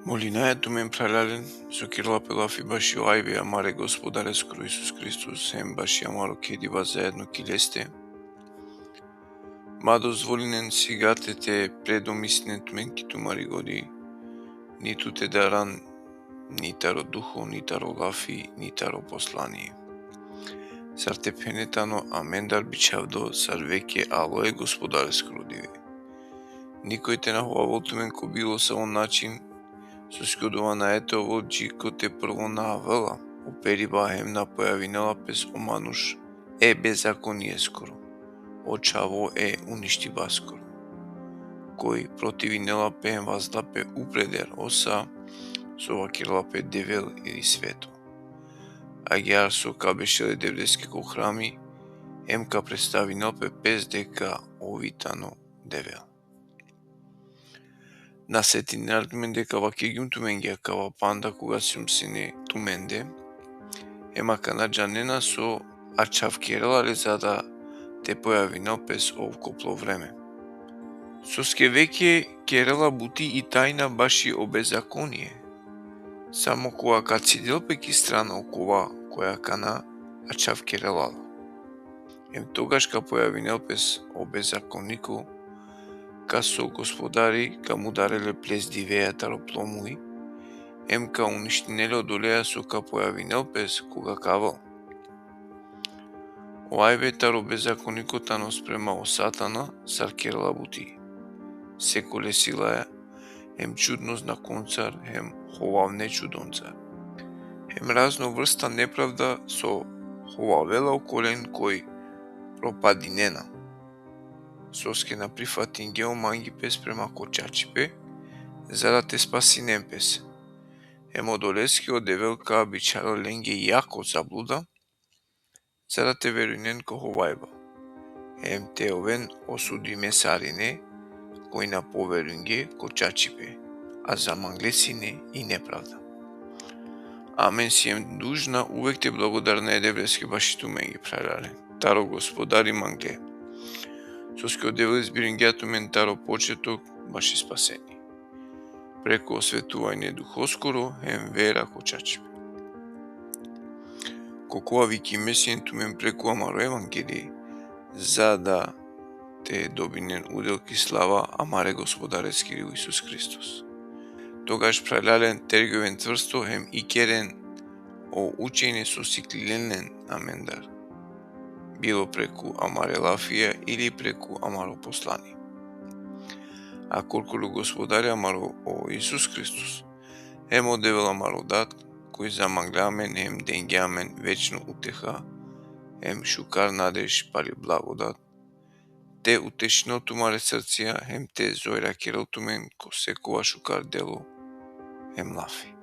Молинајето мен пралален, со Кирила Пелафи баши лајве амаре Господаре скоро Исус Христос, хем баши амаро кедива заедно килесте. Ма дозволинен сигате те предомиснет мен китумари годи, ниту те даран, нитаро духо, нитаро лафи, нитаро послание. Сар те пенетано амендар бичавдо, сар веќе алое Господаре скоро диве. Никој те нахуавото мен ко било са он начин, со скодувана ето во джико те прво навела, опери бахем на појавинала пес омануш, беззаконие скоро, очаво уништи баскоро, кој противинела пеем вазлапе упредер оса, со вакирлапе девел или свето. Агиар со кабешеле девдески ко храми, емка представинелпе пес дека овитано девел. На сетин нардмен дека вакегјум туменгија кава панда кога сум сине туменде, ема канаджанена со ачав керелале за да те појавинал пес овкопло време. Соске веќе керела бути и тајна баши обеззаконие, само кога кацидел пеки страна окова која кана ачав керелала. Ем тогаш ка појавинел пес обеззаконико, ка со Господари ка му дареле плес дивеја таропломуи, ем ка уништинеле одолеја со ка појавинел пес кога кавал. Оајве таро беззаконико тано спрема о сатана, сар керела бути. Секоле силаја, хем чудно знаконцар, хем ховавне чудонцар. Хем разно врста неправда со ховавела околен кој пропадинена. Соске на прифатин геоманги пес према кочачипе, за да те спаси немпес. Хем одолески одевел ка бичара ленге јако заблуда, за да те веруинен ко ховајба. Хем те овен осуди месарине, кој на поверунге кочачипе, а за манглесине и неправда. Амен си ем дужна, увек те благодарна едеврески баши туменги прарале. Таро Господари мангле. Соске одевел избирингјато мен таро почеток баши спасени. Преку осветување духоскоро, хем вера кочачипе. Кокова вики месиен тумен преку амаро евангелие, за да те добинен уделки слава амаре Господаре скирил Исус Христос. Тогаш пралален тергјовен тврсто хем икерен о учење со сиклиленен амендар, било преку амаре лафија или преку амаро послание. А колколу Господаре амаро о Исус Христос, хем одевел амаро дат, кој заманглеамен хем денгјамен вечно утеха, хем шукар надеж пали благодат, те утешнал тумаре срција, хем те зојра керел тумен ко секова шукар дело, хем лафи.